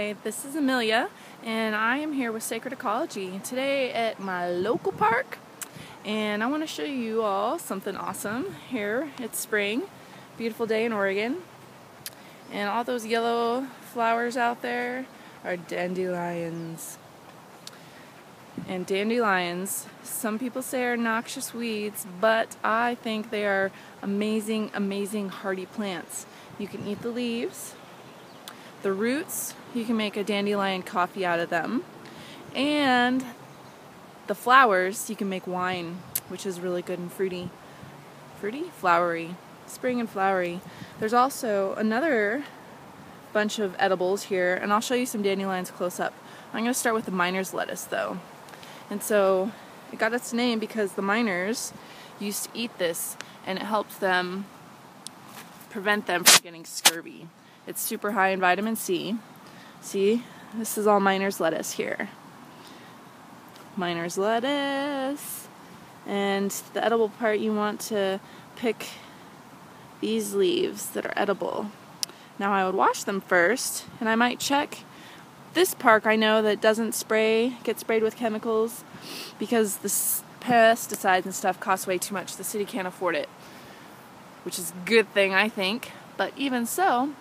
Hi, this is Amelia, and I am here with Sacred Ecology today at my local park, and I want to show you all something awesome. Here, it's spring, beautiful day in Oregon, and all those yellow flowers out there are dandelions. And dandelions, some people say are noxious weeds, but I think they are amazing, amazing hardy plants. You can eat the leaves. The roots, you can make a dandelion coffee out of them. And the flowers, you can make wine, which is really good and fruity. Fruity? Flowery. Spring and flowery. There's also another bunch of edibles here, and I'll show you some dandelions close up. I'm going to start with the miner's lettuce, though. And so it got its name because the miners used to eat this, and it helped them prevent them from getting scurvy. It's super high in vitamin C. See, this is all miner's lettuce here. Miner's lettuce. And the edible part, you want to pick these leaves that are edible. Now I would wash them first, and I might check. This park I know that doesn't get sprayed with chemicals because the pesticides and stuff cost way too much. The city can't afford it, which is a good thing, I think. But even so,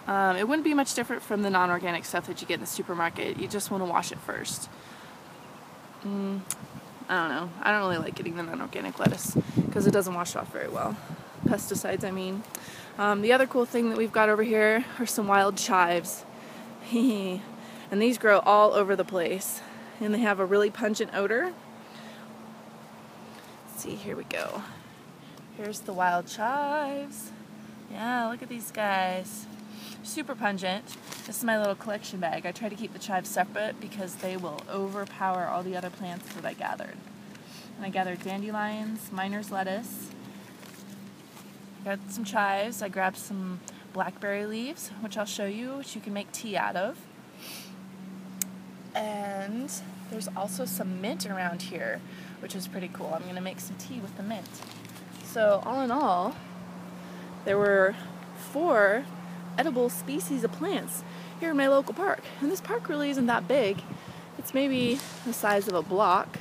it wouldn't be much different from the non-organic stuff that you get in the supermarket. You just want to wash it first. I don't know. I don't really like getting the non-organic lettuce because it doesn't wash off very well. Pesticides, I mean. The other cool thing that we've got over here are some wild chives. And these grow all over the place. And they have a really pungent odor. Let's see, here we go. Here's the wild chives. Yeah, look at these guys. Super pungent. This is my little collection bag. I try to keep the chives separate because they will overpower all the other plants that I gathered. And I gathered dandelions, miner's lettuce. Got some chives. I grabbed some blackberry leaves, which I'll show you, which you can make tea out of. And there's also some mint around here, which is pretty cool. I'm going to make some tea with the mint. So all in all, there were 4 edible species of plants here in my local park. And this park really isn't that big. It's maybe the size of a block.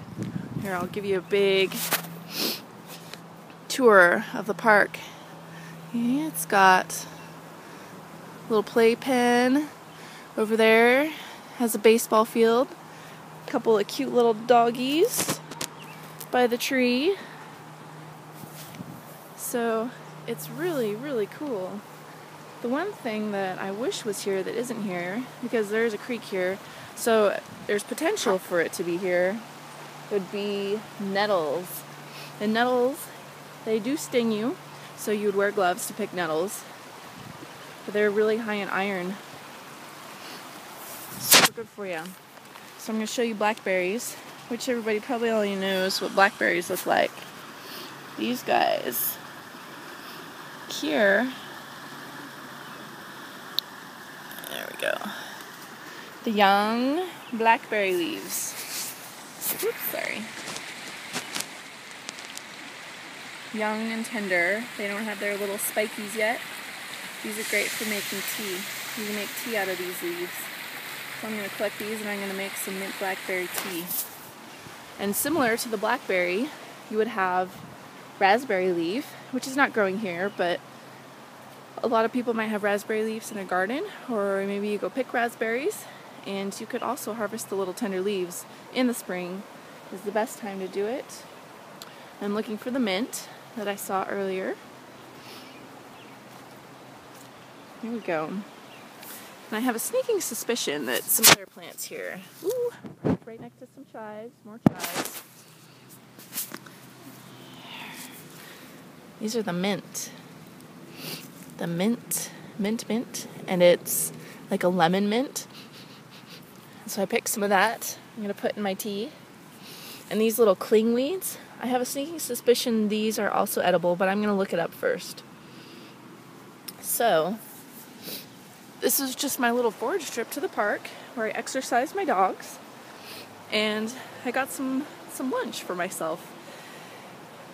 Here, I'll give you a big tour of the park. Yeah, it's got a little playpen over there. Has a baseball field. A couple of cute little doggies by the tree. So it's really, really cool. The one thing that I wish was here that isn't here, because there's a creek here, so there's potential for it to be here, would be nettles. And nettles, they do sting you, so you would wear gloves to pick nettles. But they're really high in iron. Super good for you. So I'm going to show you blackberries, which everybody probably already knows what blackberries look like. These guys. Here, there we go. The young blackberry leaves. Oops, sorry. Young and tender. They don't have their little spikies yet. These are great for making tea. You can make tea out of these leaves. So I'm going to collect these and I'm going to make some mint blackberry tea. And similar to the blackberry, you would have raspberry leaf, which is not growing here, but a lot of people might have raspberry leaves in a garden, or maybe you go pick raspberries, and you could also harvest the little tender leaves in the spring. Is the best time to do it. I'm looking for the mint that I saw earlier. Here we go. And I have a sneaking suspicion that some other plants here. Ooh, right next to some chives, more chives. These are the mint. The mint, and it's like a lemon mint. So I picked some of that. I'm going to put in my tea. And these little clingweeds, I have a sneaking suspicion these are also edible, but I'm going to look it up first. So, this is just my little forage trip to the park where I exercised my dogs. And I got some lunch for myself.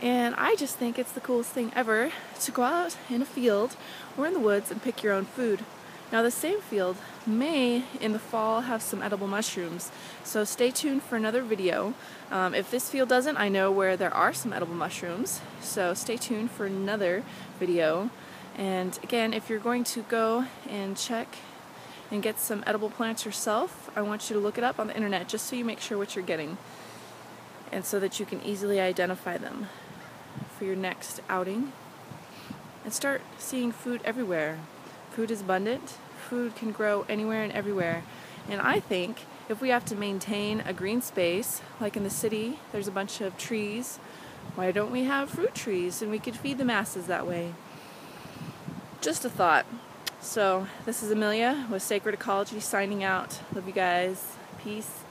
And I just think it's the coolest thing ever to go out in a field or in the woods and pick your own food. Now the same field may in the fall have some edible mushrooms, so stay tuned for another video. If this field doesn't, I know where there are some edible mushrooms, so stay tuned for another video. And again, if you're going to go and check and get some edible plants yourself, I want you to look it up on the internet just so you make sure what you're getting, and so that you can easily identify them for your next outing. And start seeing food everywhere. Food is abundant. Food can grow anywhere and everywhere. And I think if we have to maintain a green space, like in the city, there's a bunch of trees, why don't we have fruit trees and we could feed the masses that way? Just a thought. So this is Amelia with Sacred Ecology signing out. Love you guys. Peace.